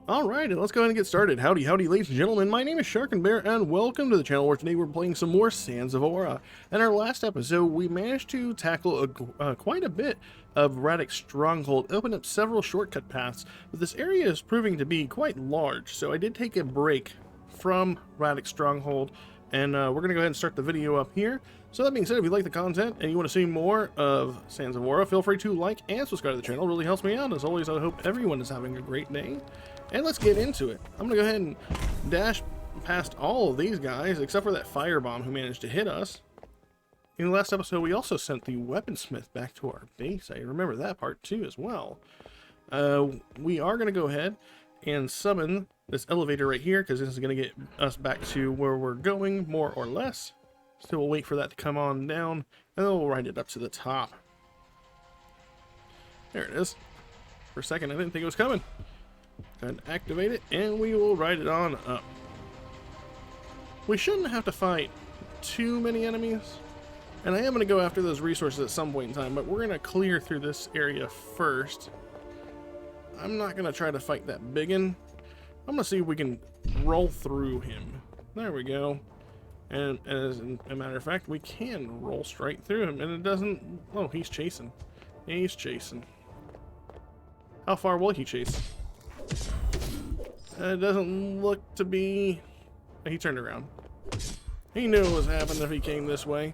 Alright, let's go ahead and get started. Howdy, howdy, ladies and gentlemen. My name is Sharkinbear, and welcome to the channel where today we're playing some more Sands of Aura. In our last episode, we managed to tackle quite a bit of Radix Stronghold, open up several shortcut paths, but this area is proving to be quite large, so I did take a break from Radix Stronghold, and we're going to go ahead and start the video up here. So that being said, if you like the content and you want to see more of Sands of Aura, feel free to like and subscribe to the channel. It really helps me out. As always, I hope everyone is having a great day. And let's get into it. I'm going to go ahead and dash past all of these guys, except for that firebomb who managed to hit us. In the last episode, we also sent the weaponsmith back to our base. I remember that part too as well. We are going to go ahead and summon this elevator right here, because this is going to get us back to where we're going, more or less. So we'll wait for that to come on down, and then we'll ride it up to the top. There it is. For a second, I didn't think it was coming. Go ahead and activate it, and we will ride it on up. We shouldn't have to fight too many enemies, and I am going to go after those resources at some point in time, but we're going to clear through this area first. I'm not going to try to fight that biggin. I'm going to see if we can roll through him. There we go. And as a matter of fact, we can roll straight through him, and it doesn't... Oh, he's chasing. He's chasing. How far will he chase? It doesn't look to be... He turned around. He knew what was happening if he came this way.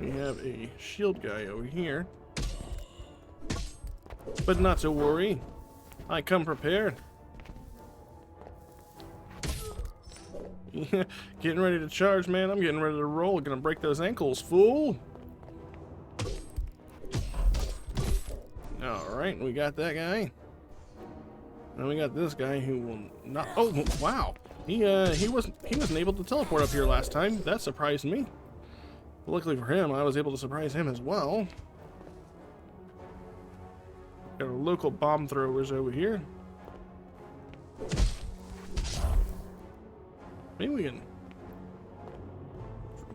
We have a shield guy over here. But not to worry. I come prepared. Yeah, getting ready to charge, man. I'm getting ready to roll. Gonna break those ankles, fool. Alright, we got that guy. And we got this guy who will not... Oh, wow. He wasn't able to teleport up here last time. That surprised me. Luckily for him, I was able to surprise him as well. Got our local bomb throwers over here. Maybe we can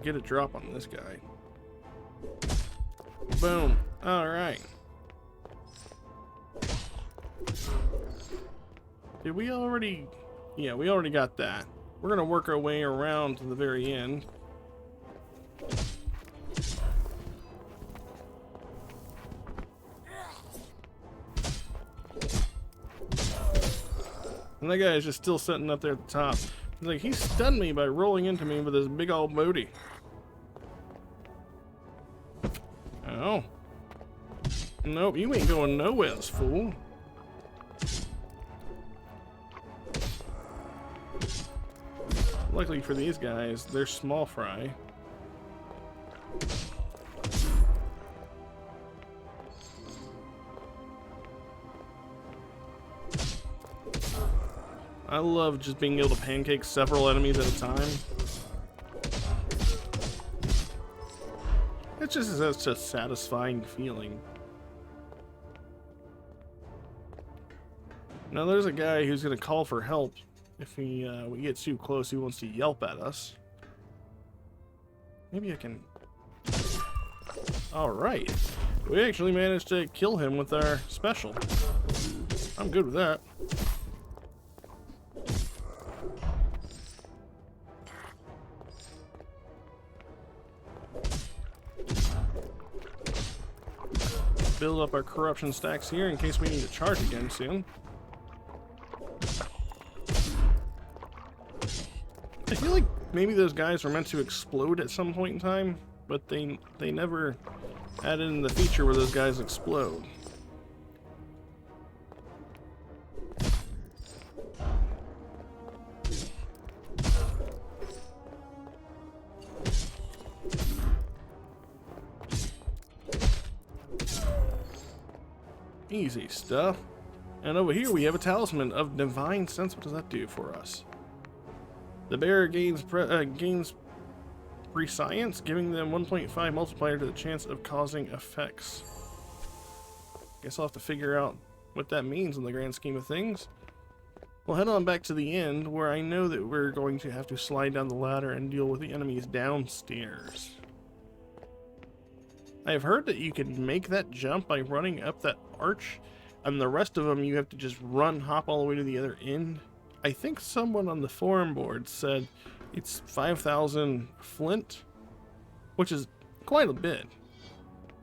get a drop on this guy. Boom. Alright. Did we already... Yeah, we already got that. We're going to work our way around to the very end. And that guy is just still sitting up there at the top. He's like, he stunned me by rolling into me with his big old booty. Oh. Nope, you ain't going nowhere, fool. Luckily for these guys, they're small fry. I love just being able to pancake several enemies at a time. It's just such a satisfying feeling. Now there's a guy who's going to call for help if we get too close. He wants to yelp at us. Maybe I can... Alright. We actually managed to kill him with our special. I'm good with that. Build up our corruption stacks here in case we need to charge again soon. I feel like maybe those guys were meant to explode at some point in time, but they never added in the feature where those guys explode. Easy stuff. And over here we have a talisman of divine sense. What does that do for us? The bearer gains prescience, giving them 1.5 multiplier to the chance of causing effects. Guess I'll have to figure out what that means in the grand scheme of things. We'll head on back to the end, where I know that we're going to have to slide down the ladder and deal with the enemies downstairs. I've heard that you can make that jump by running up that arch, and the rest of them you have to just hop all the way to the other end. I think someone on the forum board said it's 5,000 flint, which is quite a bit.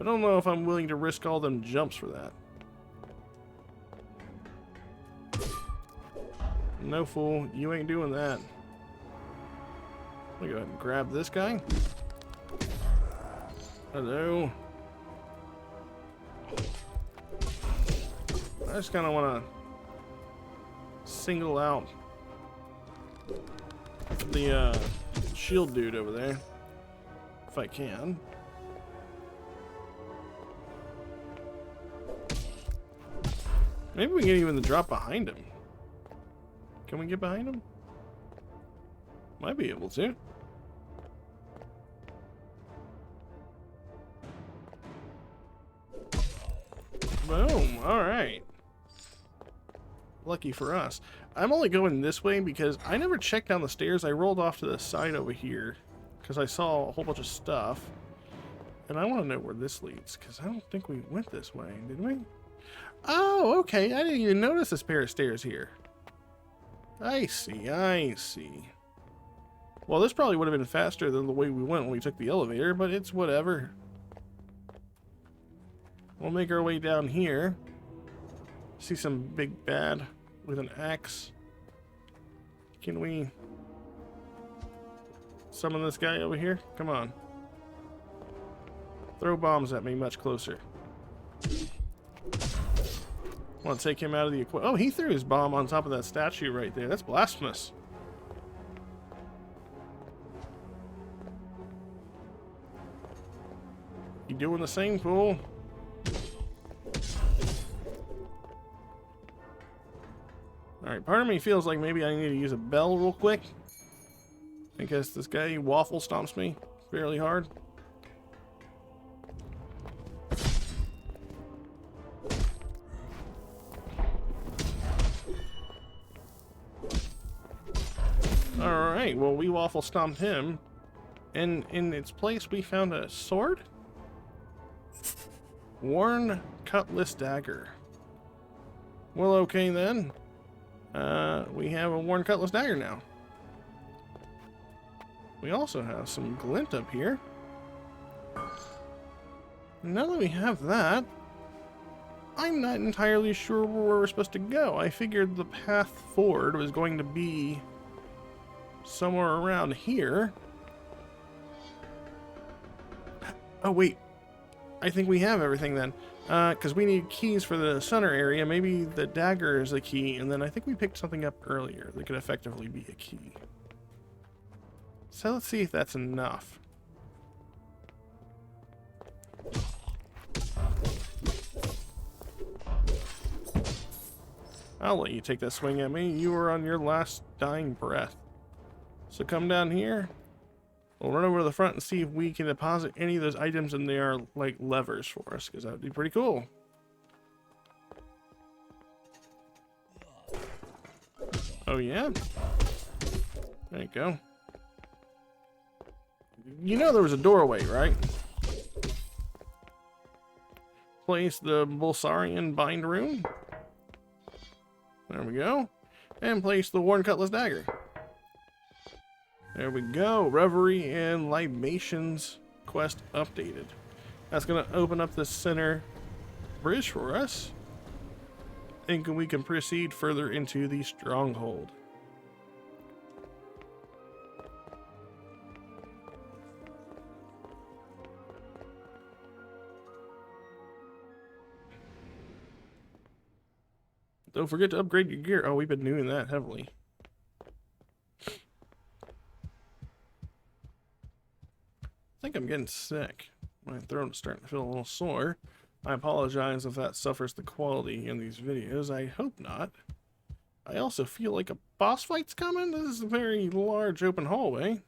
I don't know if I'm willing to risk all them jumps for that. No, fool, you ain't doing that. Let me go ahead and grab this guy. Hello. I just kind of want to single out the shield dude over there, if I can. Maybe we can get even the drop behind him. Can we get behind him? Might be able to. Boom. Alright. Lucky for us. I'm only going this way because I never checked down the stairs. I rolled off to the side over here because I saw a whole bunch of stuff. And I want to know where this leads because I don't think we went this way, did we? Oh, okay. I didn't even notice this pair of stairs here. I see, I see. Well, this probably would have been faster than the way we went when we took the elevator, but it's whatever. We'll make our way down here. See some big bad with an axe. Can we summon this guy over here? Come on. Throw bombs at me much closer. Want to take him out of the equation. Oh, he threw his bomb on top of that statue right there. That's blasphemous. You doing the same, fool? Alright, part of me feels like maybe I need to use a bell real quick. I guess this guy waffle stomps me fairly hard. Alright, well, we waffle stomped him. And in its place, we found a sword? Worn cutlass dagger. Well, okay then. We have a worn cutlass dagger now. We also have some glint up here. Now that we have that, I'm not entirely sure where we're supposed to go. I figured the path forward was going to be somewhere around here. Oh, wait. I think we have everything then. Because we need keys for the center area. Maybe the dagger is a key, and then I think we picked something up earlier that could effectively be a key. So let's see if that's enough. I'll let you take that swing at me. You were on your last dying breath. So come down here. We'll run over to the front and see if we can deposit any of those items and they are like levers for us, because that would be pretty cool. Oh yeah? There you go. You know there was a doorway, right? Place the Bolsarian bind rune. There we go. And place the worn cutlass dagger. There we go. Reverie and Libations quest updated. That's going to open up the center bridge for us. And we can proceed further into the Stronghold. Don't forget to upgrade your gear. Oh, we've been doing that heavily. I think I'm getting sick. My throat is starting to feel a little sore. I apologize if that suffers the quality in these videos. I hope not. I also feel like a boss fight's coming. This is a very large open hallway.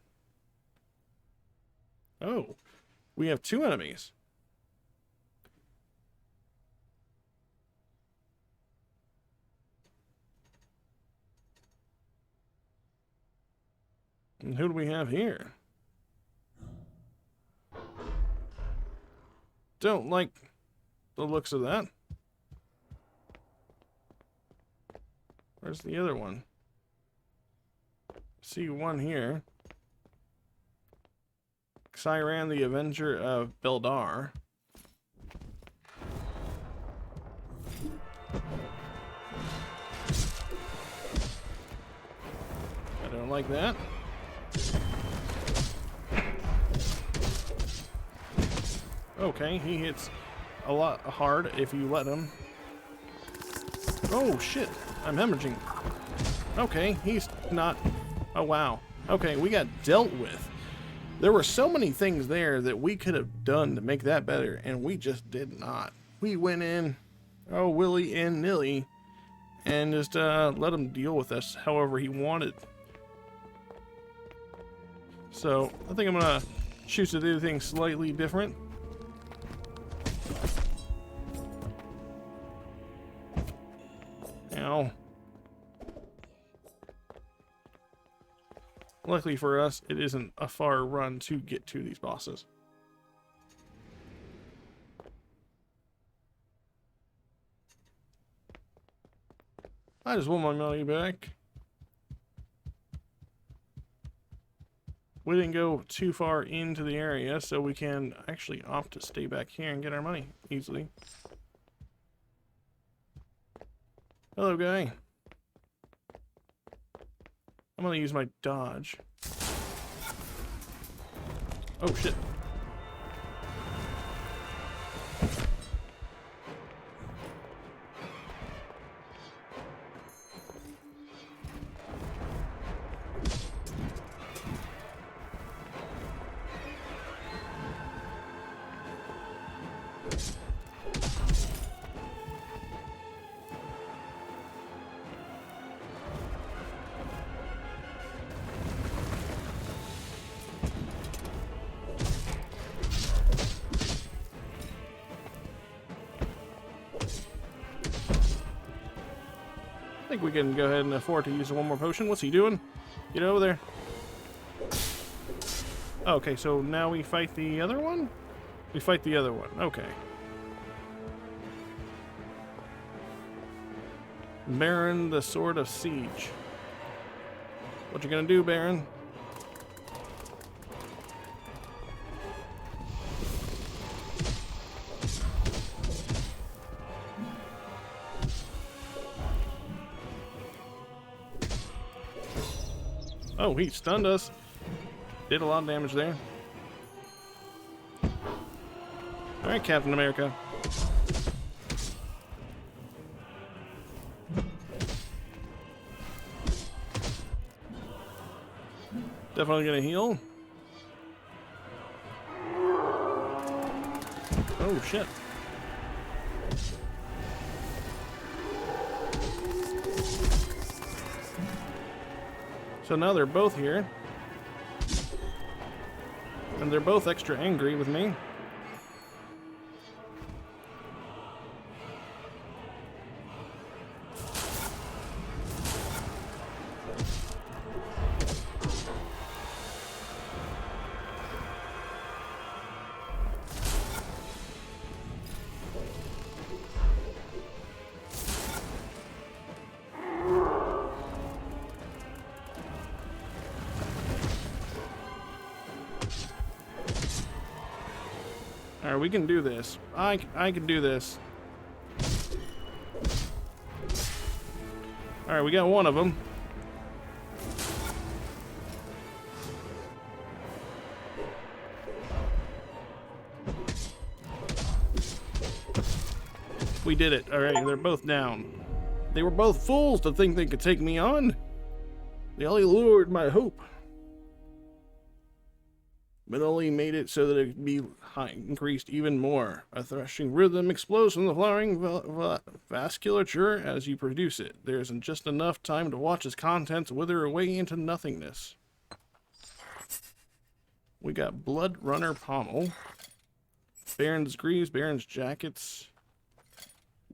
Oh, we have two enemies. And who do we have here? don't like the looks of that. Where's the other one? See one here. Siran, the Avenger of Beldar. I don't like that. Okay, he hits a lot hard if you let him. Oh shit, I'm hemorrhaging. Okay, he's not... Oh wow. Okay, we got dealt with. There were so many things there that we could have done to make that better, and we just did not. We went in, oh willy and nilly, and just let him deal with us however he wanted. So, I think I'm gonna choose to do things slightly different. Ow. Luckily for us, it isn't a far run to get to these bosses. I just want my money back. We didn't go too far into the area, so we can actually opt to stay back here and get our money easily. Hello, guy. I'm gonna use my dodge. Oh, shit. I think we can go ahead and afford to use one more potion. What's he doing? Get over there. Okay, so now we fight the other one? We fight the other one. Okay. Baron, the Sword of Siege. What you gonna do, Baron? Oh, he stunned us. Did a lot of damage there. Alright, Captain America. Definitely gonna heal. Oh, shit. So now they're both here. And they're both extra angry with me. Alright, we can do this. I can do this. Alright, we got one of them. We did it. Alright, they're both down. They were both fools to think they could take me on. They only lured my hope. But only made it so that it could be increased even more. A threshing rhythm explodes from the flowering vasculature as you produce it. There isn't just enough time to watch its contents wither away into nothingness. We got Blood Runner Pommel, Baron's Greaves, Baron's Jackets,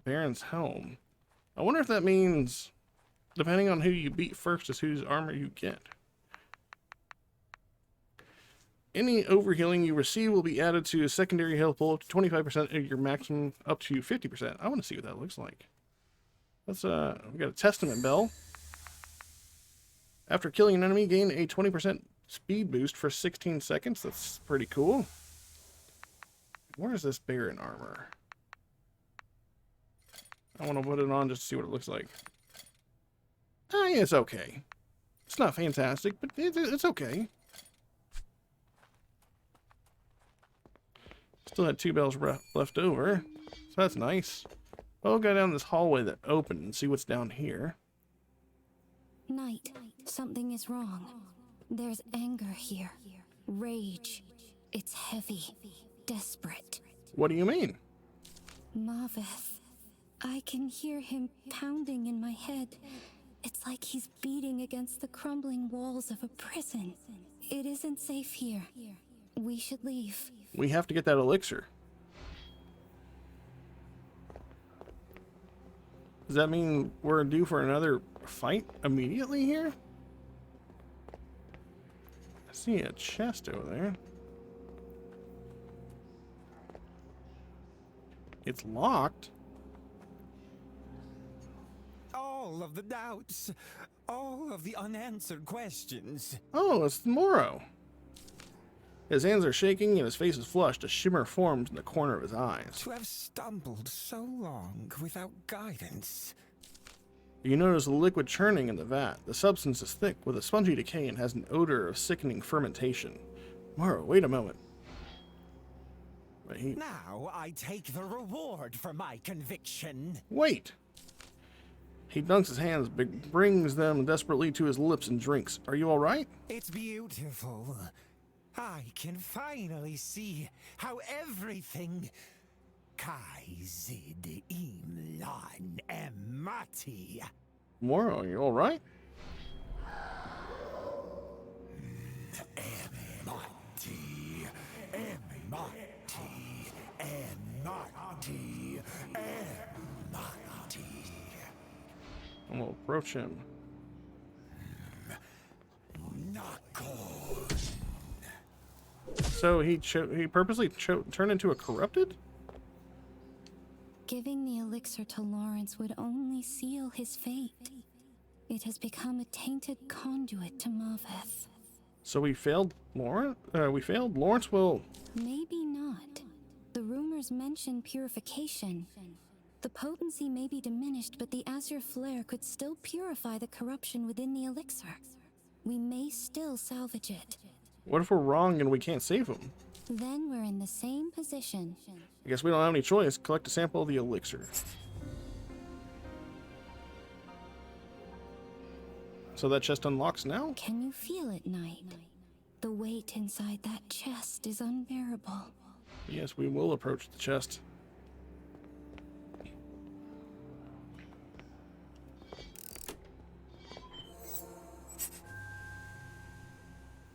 Baron's Helm. I wonder if that means, depending on who you beat first, is whose armor you get. Any overhealing you receive will be added to a secondary health pool up to 25% of your maximum up to 50%. I want to see what that looks like. Let's, we got a Testament Bell. After killing an enemy, gain a 20% speed boost for 16 seconds. That's pretty cool. Where is this bear in armor? I want to put it on just to see what it looks like. It's okay. It's not fantastic, but it's okay. Still had 2 bells left over, so that's nice. We'll go down this hallway that opened and see what's down here. Knight, something is wrong. There's anger here. Rage. It's heavy. Desperate. What do you mean? Maveth. I can hear him pounding in my head. It's like he's beating against the crumbling walls of a prison. It isn't safe here. We should leave. We have to get that elixir. Does that mean we're due for another fight immediately here? I see a chest over there. It's locked. All of the doubts, all of the unanswered questions. Oh, it's Moro. His hands are shaking and his face is flushed. A shimmer forms in the corner of his eyes. To have stumbled so long without guidance. You notice a liquid churning in the vat. The substance is thick with a spongy decay and has an odor of sickening fermentation. Moro, wait a moment. Now I take the reward for my conviction. Wait! He dunks his hands, brings them desperately to his lips and drinks. Are you alright? It's beautiful. I can finally see how everything Kaizid Imlan Emati. Moro, are you alright? Emati. Emati. Emati. Emati. I'm gonna approach him. Knuckles. So he purposely turned into a corrupted? Giving the elixir to Lawrence would only seal his fate. It has become a tainted conduit to Maveth. So we failed Lawrence? Lawrence will... Maybe not. The rumors mention purification. The potency may be diminished, but the azure flare could still purify the corruption within the elixir. We may still salvage it. What if we're wrong and we can't save him? Then we're in the same position. I guess we don't have any choice. Collect a sample of the elixir. So that chest unlocks now? Can you feel it, Knight? The weight inside that chest is unbearable. Yes, we will approach the chest.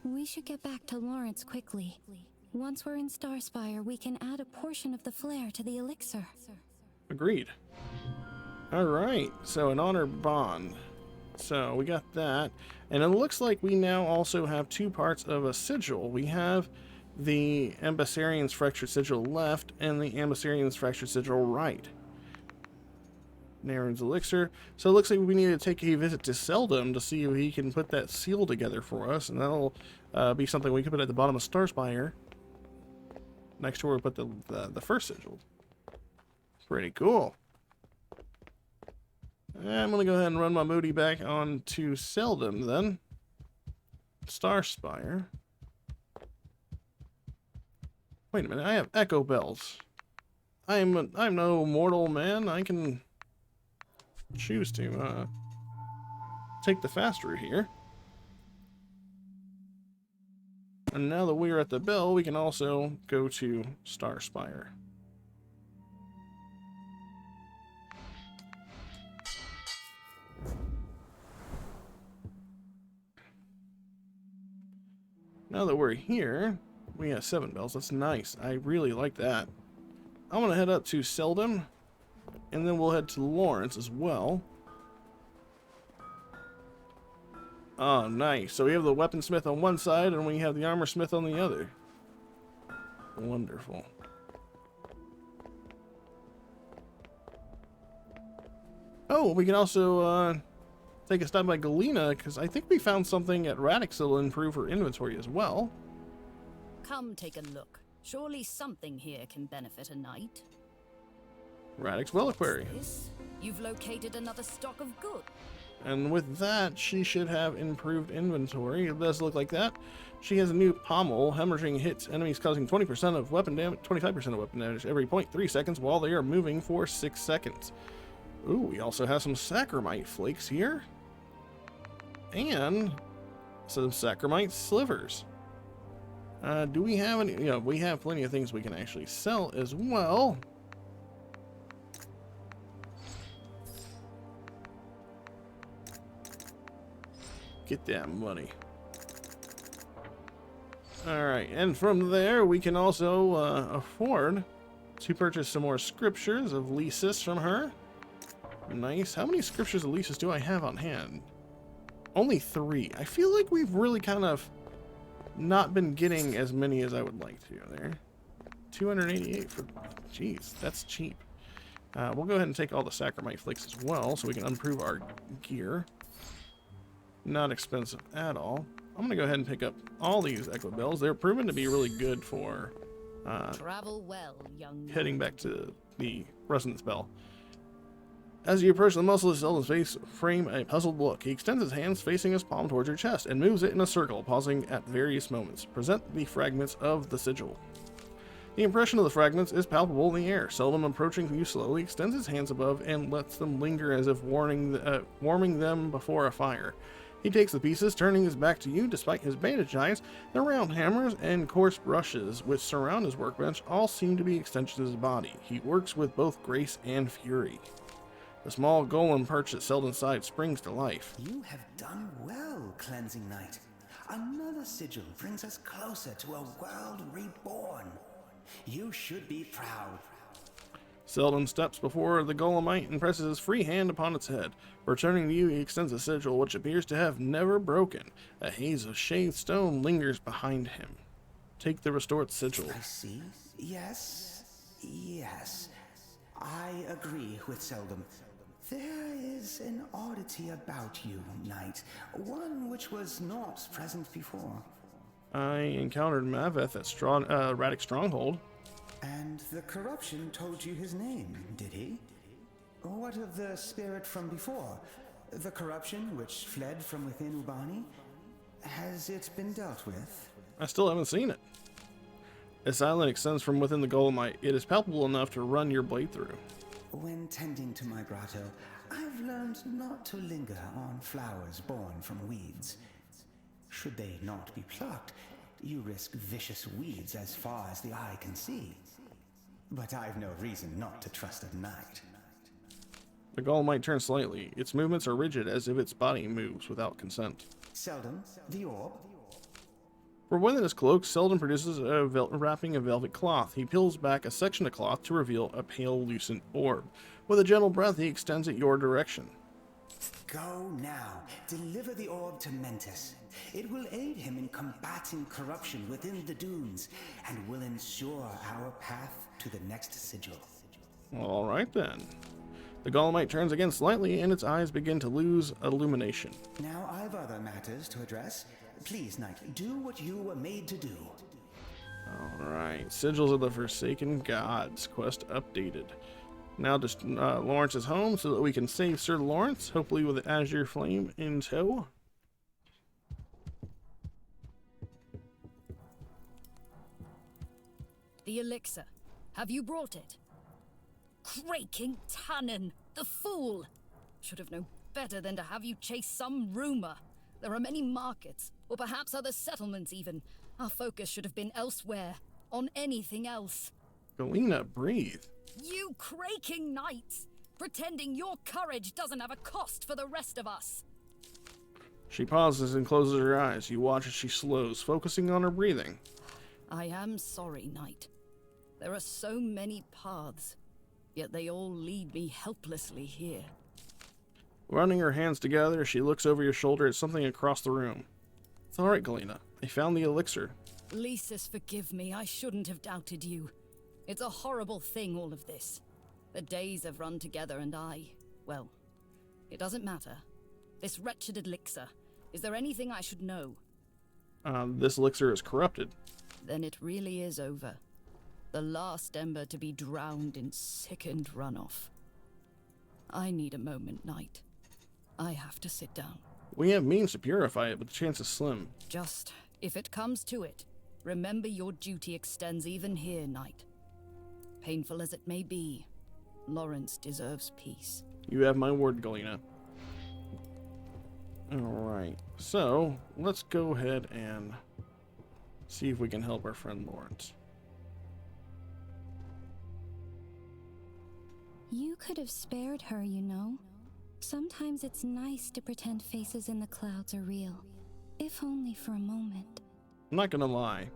We should get back to Lawrence quickly. Once we're in Spire, we can add a portion of the flare to the elixir. Agreed. Alright, so an honor bond. So we got that. And it looks like we now also have 2 parts of a sigil. We have the Embassarian's Fractured Sigil left and the Embassarian's Fractured Sigil right. Naurrin's Elixir. So it looks like we need to take a visit to Seldom to see if he can put that seal together for us. And that'll be something we can put at the bottom of Spire. Next to where we put the first sigil. Pretty cool. I'm going to go ahead and run my Moody back on to Seldom then. Spire. Wait a minute, I have echo bells. I'm no mortal man. I can choose to take the fast route here. And now that we're at the bell, we can also go to Spire. Now that we're here, we have 7 bells. That's nice. I really like that. I'm going to head up to Seldom, and then we'll head to Lawrence as well. Oh, nice. So we have the weaponsmith on one side and we have the armorsmith on the other. Wonderful. Oh, we can also take a stop by Galena, because I think we found something at Radix that'll improve her inventory as well. Come take a look. Surely something here can benefit a knight. Radix Reliquary. This? You've located another stock of goods. And with that, she should have improved inventory. It does look like that. She has a new pommel. Hemorrhaging hits enemies causing 20% of weapon damage, 25% of weapon damage every 0.3 seconds while they are moving for 6 seconds. Ooh, we also have some Sacramite flakes here. And some Sacramite slivers. Do we have any? You know, we have plenty of things we can actually sell as well. Get that money. Alright, and from there we can also afford to purchase some more scriptures of Lysis from her. Nice. How many scriptures of Lysis do I have on hand? Only 3. I feel like we've really kind of not been getting as many as I would like to there. 288 for... Jeez, that's cheap. We'll go ahead and take all the Sacramite flakes as well so we can improve our gear. Not expensive at all. I'm going to go ahead and pick up all these Echo Bells. They're proven to be really good for Travel well, young heading back to the Resonance Bell. As you approach the muscleless Zelda's face, frame a puzzled look. He extends his hands facing his palm towards your chest and moves it in a circle, pausing at various moments. Present the fragments of the sigil. The impression of the fragments is palpable in the air. Seldom approaching you slowly, extends his hands above and lets them linger as if warming them before a fire. He takes the pieces, turning his back to you despite his bandaged eyes. The round hammers and coarse brushes which surround his workbench all seem to be extensions of his body. He works with both grace and fury. The small golem perched at Selden's side springs to life. You have done well, Cleansing Knight. Another sigil brings us closer to a world reborn. You should be proud. Selden steps before the golemite and presses his free hand upon its head. Returning to you, he extends a sigil which appears to have never broken. A haze of shaved stone lingers behind him. Take the restored sigil. I see. Yes. Yes. I agree with Selden. There is an oddity about you, Knight. One which was not present before. I encountered Maveth at Radic Stronghold. And the corruption told you his name, did he? What of the spirit from before? The corruption which fled from within Ubani? Has it been dealt with? I still haven't seen it. A silence extends from within the golemite. It is palpable enough to run your blade through. When tending to my grotto, I've learned not to linger on flowers born from weeds. Should they not be plucked, you risk vicious weeds as far as the eye can see. But I've no reason not to trust a knight. The golemite turns slightly. Its movements are rigid as if its body moves without consent. Selden, the orb. From within his cloak, Selden produces a wrapping of velvet cloth. He peels back a section of cloth to reveal a pale, lucent orb. With a gentle breath, he extends it your direction. Go now. Deliver the orb to Mentis. It will aid him in combating corruption within the dunes, and will ensure our path to the next sigil. All right then. The golemite turns again slightly, and its eyes begin to lose illumination. Now I've other matters to address. Please, Knight, do what you were made to do. Alright, Sigils of the Forsaken Gods. Quest updated. Now just Lawrence is home so that we can save Sir Lawrence, hopefully with the Azure Flame in tow. The elixir. Have you brought it? Craking Tannen, the fool! Should have known better than to have you chase some rumor. There are many markets, or perhaps other settlements even. Our focus should have been elsewhere, on anything else. Galena, breathe. You craking knights! Pretending your courage doesn't have a cost for the rest of us! She pauses and closes her eyes. You watch as she slows, focusing on her breathing. I am sorry, Knight. There are so many paths, yet they all lead me helplessly here. Running her hands together, she looks over your shoulder at something across the room. It's alright, Galena. I found the elixir. Lysis, forgive me. I shouldn't have doubted you. It's a horrible thing, all of this. The days have run together and well, it doesn't matter. This wretched elixir. Is there anything I should know? This elixir is corrupted. Then it really is over. The last ember to be drowned in sickened runoff. I need a moment, Knight. I have to sit down. We have means to purify it, but the chance is slim. Just, if it comes to it, remember your duty extends even here, Knight. Painful as it may be, Lawrence deserves peace. You have my word, Galena. Alright, so let's go ahead and see if we can help our friend Lawrence. You could have spared her, you know. Sometimes it's nice to pretend faces in the clouds are real, if only for a moment. I'm not gonna lie.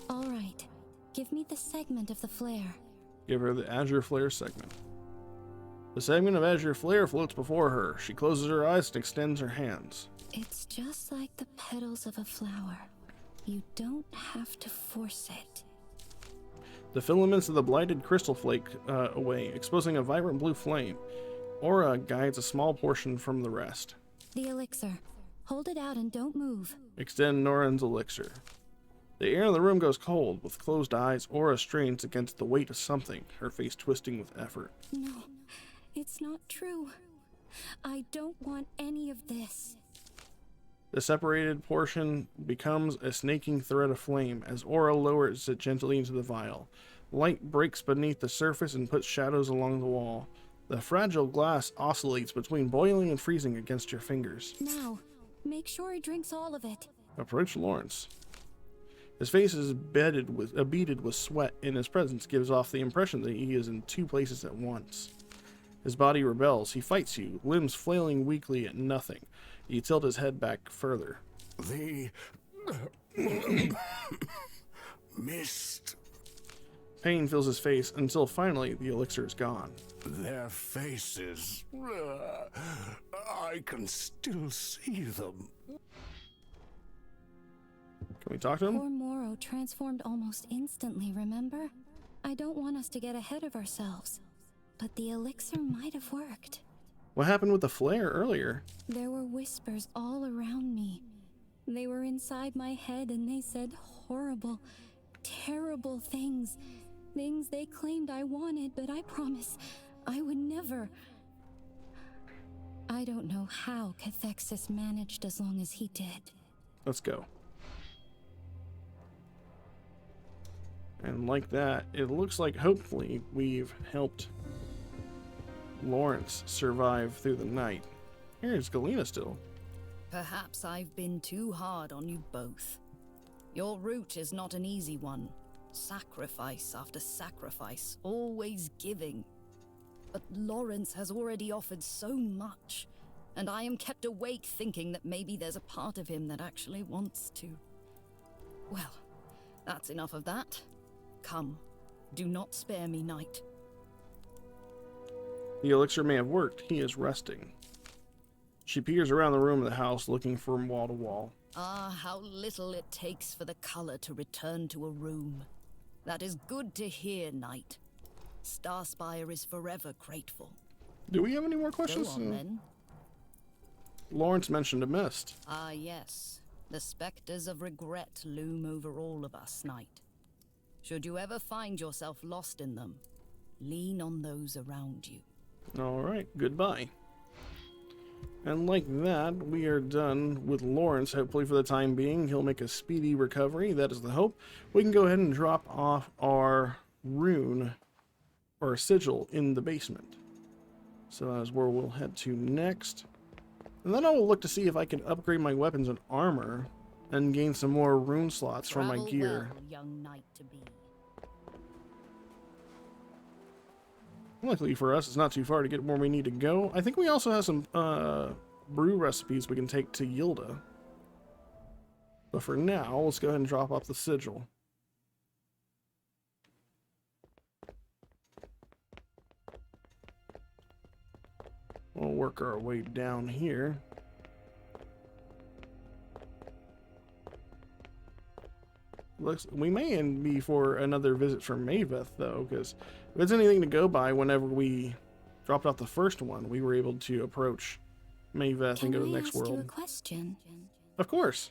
All right, give me the segment of the flare. Give her the Azure Flare segment. The segment of Azure Flare floats before her. She closes her eyes and extends her hands. It's just like the petals of a flower. You don't have to force it. The filaments of the blighted crystal flake away, exposing a vibrant blue flame. Aura guides a small portion from the rest. The elixir. Hold it out and don't move. Extend Naurrin's elixir. The air in the room goes cold. With closed eyes, Aura strains against the weight of something, her face twisting with effort. No, it's not true. I don't want any of this. The separated portion becomes a snaking thread of flame as Aura lowers it gently into the vial. Light breaks beneath the surface and puts shadows along the wall. The fragile glass oscillates between boiling and freezing against your fingers. Now, make sure he drinks all of it. Approach Lawrence. His face is beaded with sweat, and his presence gives off the impression that he is in two places at once. His body rebels. He fights you, limbs flailing weakly at nothing. You tilt his head back further. The mist. Pain fills his face until finally the elixir is gone. Their faces. I can still see them. Can we talk to him? Poor Moro transformed almost instantly, remember? I don't want us to get ahead of ourselves. But the elixir might have worked. What happened with the flare earlier? There were whispers all around me. They were inside my head and they said horrible, terrible things. Things they claimed I wanted, but I promise I would never. I don't know how Cathexis managed as long as he did. Let's go. And like that, it looks like hopefully we've helped Lawrence survive through the night. Here's Galena still. Perhaps I've been too hard on you both. Your route is not an easy one. Sacrifice after sacrifice, always giving. But Lawrence has already offered so much, and I am kept awake thinking that maybe there's a part of him that actually wants to. Well, that's enough of that. Come, do not spare me, Knight. The elixir may have worked. He is resting. She peers around the room of the house, looking from wall to wall. Ah, how little it takes for the color to return to a room. That is good to hear, Knight. Spire is forever grateful. Do we have any more questions? Go on, then. Lawrence mentioned a mist. Ah, yes. The specters of regret loom over all of us, Knight. Should you ever find yourself lost in them, lean on those around you. Alright, goodbye. And like that, we are done with Lawrence, hopefully for the time being. He'll make a speedy recovery, that is the hope. We can go ahead and drop off our rune, or sigil, in the basement. So that is where we'll head to next. And then I will look to see if I can upgrade my weapons and armor, and gain some more rune slots from my Travel gear. well, young knight to be. Luckily for us, it's not too far to get where we need to go. I think we also have some brew recipes we can take to Yilda. But for now, let's go ahead and drop off the sigil. We'll work our way down here. We may end before another visit from Maveth, though, because if it's anything to go by, whenever we dropped off the first one, we were able to approach Maveth and go to the next Can I ask you a world. question? Of course.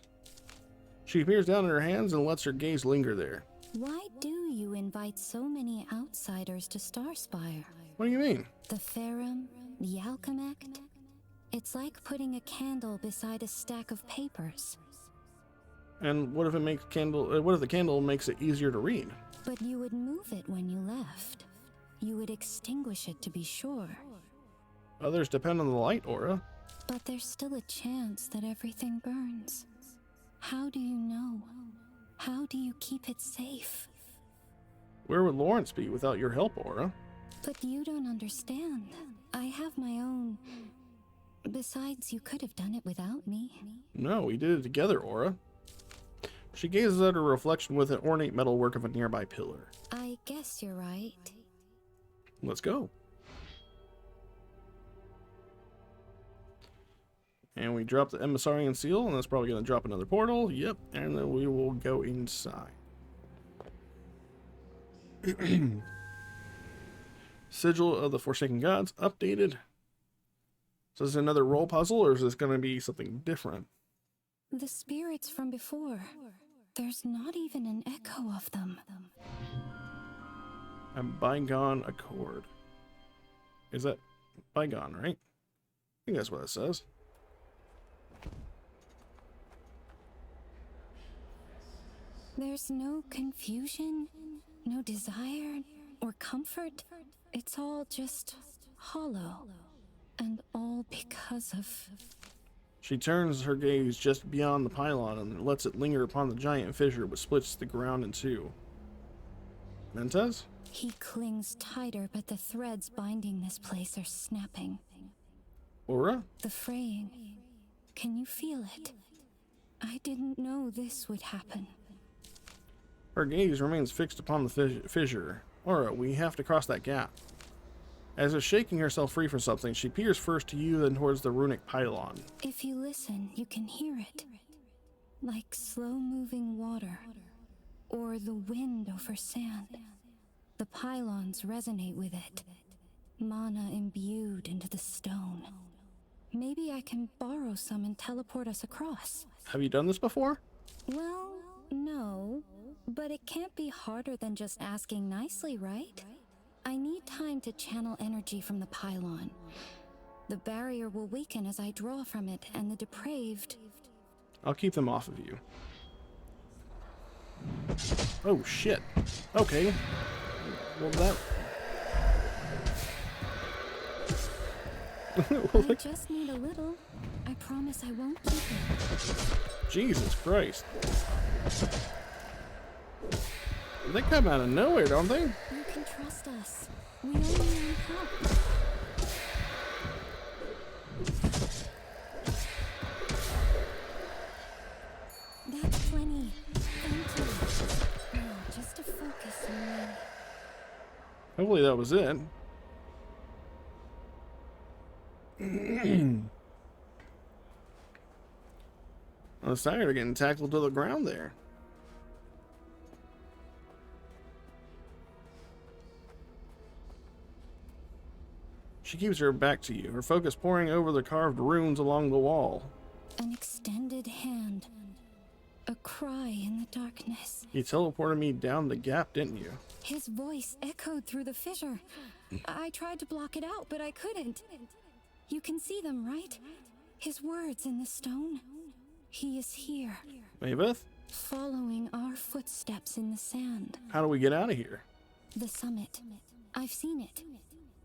She peers down in her hands and lets her gaze linger there. Why do you invite so many outsiders to Starspire? What do you mean? The Ferrum, the Alchemact? It's like putting a candle beside a stack of papers. And what if it makes what if the candle makes it easier to read? But you would move it when you left. You would extinguish it to be sure. Others depend on the light aura. But there's still a chance that everything burns. How do you know? How do you keep it safe? Where would Lawrence be without your help, Aura? But you don't understand. I have my own... Besides, you could have done it without me. No, we did it together, Aura. She gazes at her reflection with an ornate metalwork of a nearby pillar. I guess you're right. Let's go. And we drop the Emissarian seal, and that's probably going to drop another portal. Yep, and then we will go inside. Sigil of the Forsaken Gods updated. So is this another role puzzle, or is this going to be something different? The spirits from before. There's not even an echo of them. A bygone accord. Is that bygone, right? I think that's what it says. There's no confusion, no desire, or comfort. It's all just hollow. And all because of... She turns her gaze just beyond the pylon and lets it linger upon the giant fissure which splits the ground in two. Mentes? He clings tighter, but the threads binding this place are snapping. Aura? The fraying. Can you feel it? I didn't know this would happen. Her gaze remains fixed upon the fissure. Aura, we have to cross that gap. As if shaking herself free from something, she peers first to you, then towards the runic pylon. If you listen, you can hear it. Like slow-moving water. Or the wind over sand. The pylons resonate with it. Mana imbued into the stone. Maybe I can borrow some and teleport us across. Have you done this before? Well, no. But it can't be harder than just asking nicely, right? I need time to channel energy from the pylon. The barrier will weaken as I draw from it, and the depraved... I'll keep them off of you. Oh, shit. Okay. Well, that... I just need a little. I promise I won't keep it. Jesus Christ. They come out of nowhere, don't they? You can trust us. We only need help. That's plenty. Thank you. Now, just to focus on me. Hopefully that was it. I was tired of getting tackled to the ground there. She keeps her back to you, her focus pouring over the carved runes along the wall. An extended hand. A cry in the darkness. You teleported me down the gap, didn't you? His voice echoed through the fissure. I tried to block it out, but I couldn't. You can see them, right? His words in the stone. He is here. Maveth? Following our footsteps in the sand. How do we get out of here? The summit. I've seen it.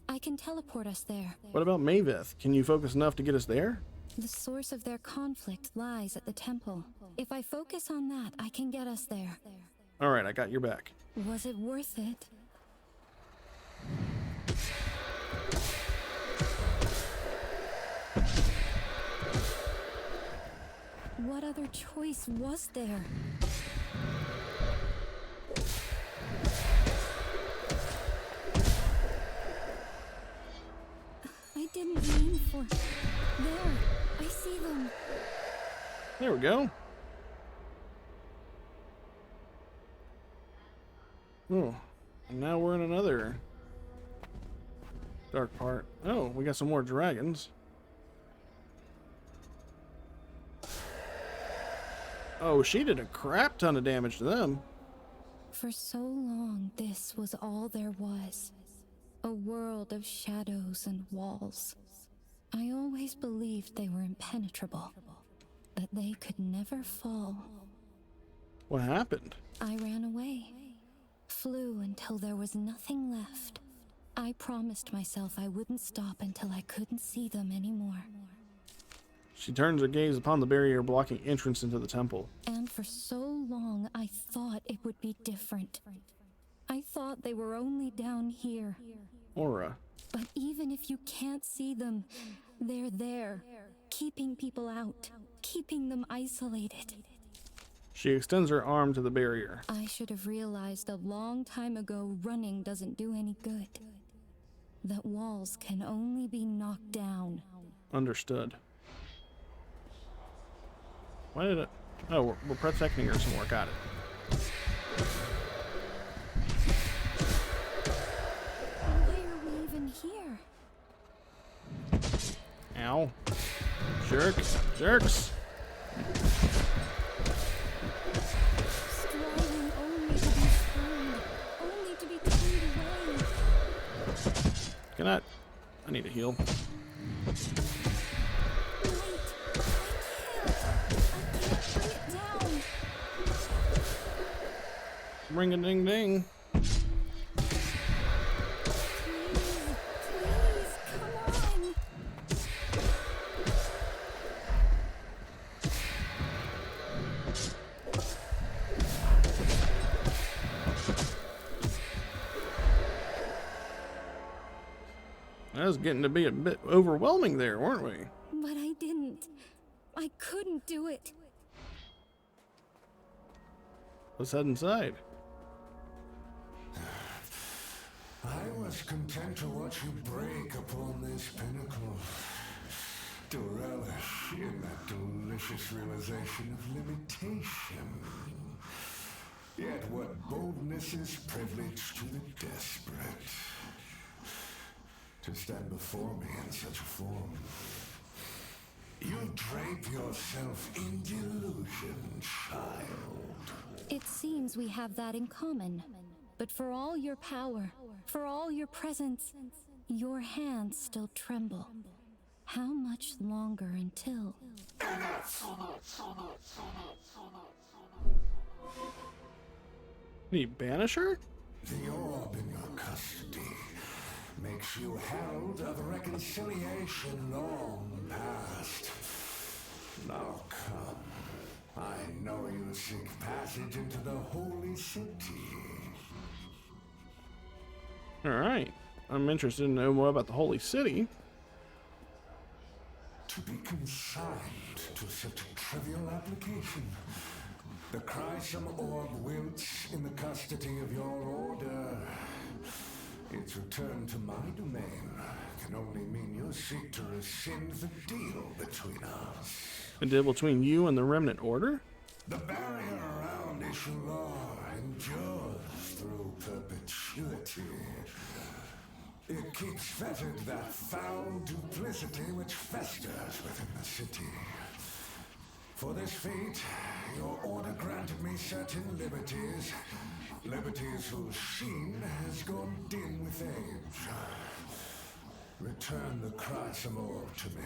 I can teleport us there. What about Maveth? Can you focus enough to get us there? The source of their conflict lies at the temple. If I focus on that, I can get us there. Alright, I got your back. Was it worth it? What other choice was there? I didn't mean for. There, I see them. There we go. Oh, and now we're in another dark part. Oh, we got some more dragons. Oh, she did a crap ton of damage to them. For so long, this was all there was. A world of shadows and walls. I always believed they were impenetrable, that they could never fall. What happened? I ran away. Flew until there was nothing left. I promised myself I wouldn't stop until I couldn't see them anymore. She turns her gaze upon the barrier blocking entrance into the temple. And for so long, I thought it would be different. I thought they were only down here. Aura. But even if you can't see them, they're there, keeping people out, keeping them isolated. She extends her arm to the barrier. I should have realized a long time ago running doesn't do any good. That walls can only be knocked down. Understood. Why did it... Oh, we're protecting her some more. Got it. Why are we even here? Ow. Jerks. Jerks. Striving only to be found, only to be turned away. Can I need to heal. Wait, I can't bring it down. Ring a ding ding. Please, come on. That was getting to be a bit overwhelming there, weren't we? But I didn't. I couldn't do it. Let's head inside. I was content to watch you break upon this pinnacle, to relish in that delicious realization of limitation. Yet what boldness is privilege to the desperate. To stand before me in such a form. You drape yourself in delusion, child. It seems we have that in common. But for all your power, for all your presence, your hands still tremble. How much longer until... Can you banish her? The orb in your custody makes you held of reconciliation long past. Now come. I know you seek passage into the holy city. Alright. I'm interested to know more about the Holy City. To be consigned to such a trivial application. The Chrysum orb wilts in the custody of your order. Its return to my domain can only mean you seek to rescind the deal between us. A deal between you and the Remnant Order? The barrier around Ishular endures through perpetuity. It keeps fettered that foul duplicity which festers within the city. For this feat, your order granted me certain liberties. Liberties whose sheen has gone dim with age. Return the Chrysum orb to me,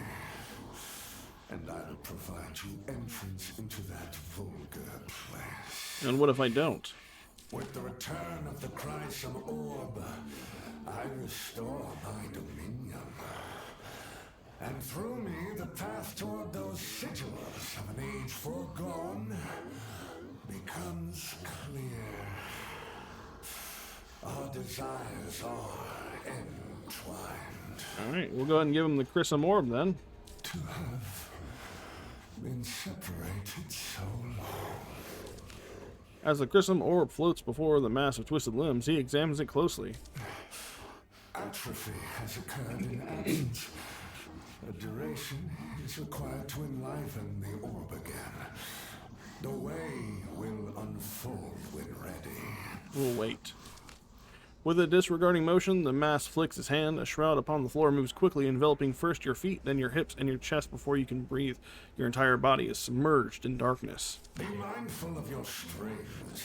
and I will provide you entrance into that vulgar place. And what if I don't? With the return of the Chrysum orb, I restore my dominion. And through me, the path toward those sigils of an age foregone becomes clear. Our desires are entwined. Alright, we'll go ahead and give him the Chrysum Orb then. To have been separated so long. As the Chrysum Orb floats before the mass of twisted limbs, he examines it closely. Atrophy has occurred in absence. A duration is required to enliven the orb again. The way will unfold when ready. We'll wait. With a disregarding motion, the mass flicks his hand. A shroud upon the floor moves quickly, enveloping first your feet, then your hips and your chest before you can breathe. Your entire body is submerged in darkness. Be mindful of your strings.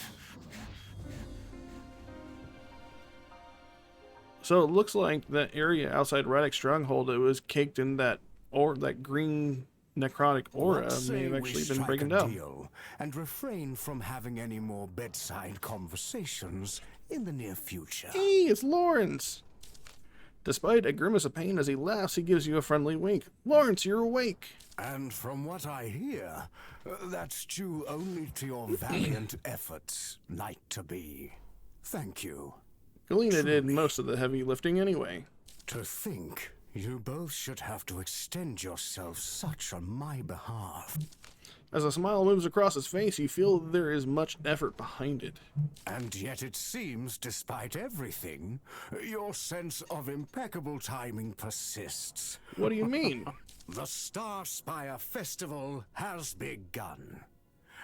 So it looks like that area outside Radix Stronghold, it was caked in that green necrotic aura may have actually been breaking down. And refrain from having any more bedside conversations in the near future. Hey, it's Lawrence! Despite a grimace of pain as he laughs, he gives you a friendly wink. Lawrence, you're awake! And from what I hear, that's due only to your valiant efforts, Knight-to-be. Thank you. Galena did most of the heavy lifting anyway. To think you both should have to extend yourselves such on my behalf. As a smile moves across his face, you feel there is much effort behind it. And yet it seems, despite everything, your sense of impeccable timing persists. What do you mean? The Spire Festival has begun.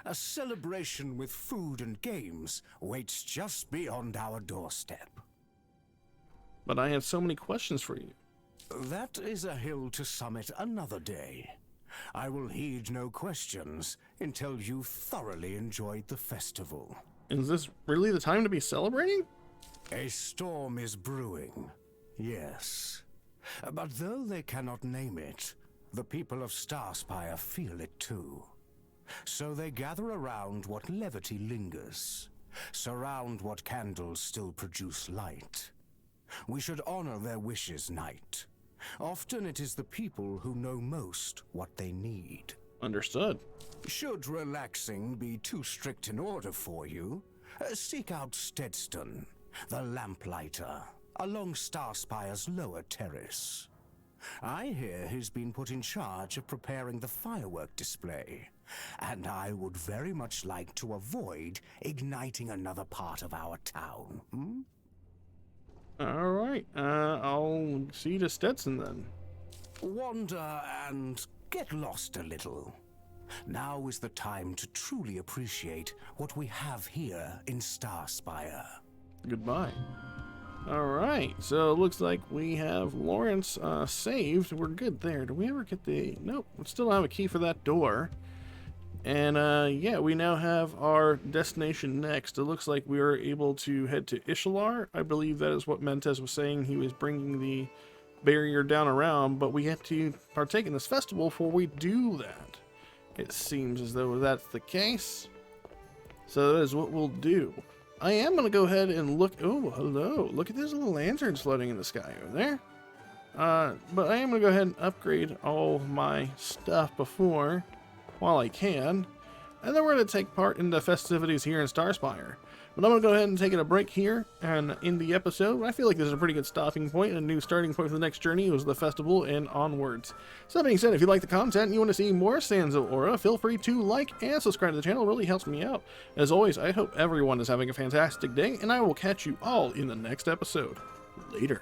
A celebration with food and games waits just beyond our doorstep. But I have so many questions for you. That is a hill to summit another day. I will heed no questions until you've thoroughly enjoyed the festival. Is this really the time to be celebrating? A storm is brewing, yes. But though they cannot name it, the people of Spire feel it too. So they gather around what levity lingers, surround what candles still produce light. We should honor their wishes, Knight. Often it is the people who know most what they need. Understood. Should relaxing be too strict in order for you, seek out Steadston, the lamplighter, along Starspire's lower terrace. I hear he's been put in charge of preparing the firework display, and I would very much like to avoid igniting another part of our town. Alright, I'll see you to Stetson then. Wander and get lost a little. Now is the time to truly appreciate what we have here in Spire. Goodbye. Alright, so it looks like we have Lawrence saved. We're good there. Do we ever get the... Nope, we still don't have a key for that door. And yeah, we now have our destination next. It looks like we are able to head to Ishalar. I believe that is what Mentes was saying. He was bringing the barrier down around, but we have to partake in this festival before we do that. It seems as though that's the case. So that is what we'll do. I am going to go ahead and look... Oh, hello. Look at this little lantern floating in the sky over there. But I am going to go ahead and upgrade all my stuff before... while I can, and then we're going to take part in the festivities here in Spire. But I'm going to go ahead and take a break here and in the episode. I feel like this is a pretty good stopping point, a new starting point for the next journey. It was the festival and onwards. So that being said, if you like the content and you want to see more Sands of Aura, feel free to like and subscribe to the channel. It really helps me out. As always, I hope everyone is having a fantastic day, and I will catch you all in the next episode. Later.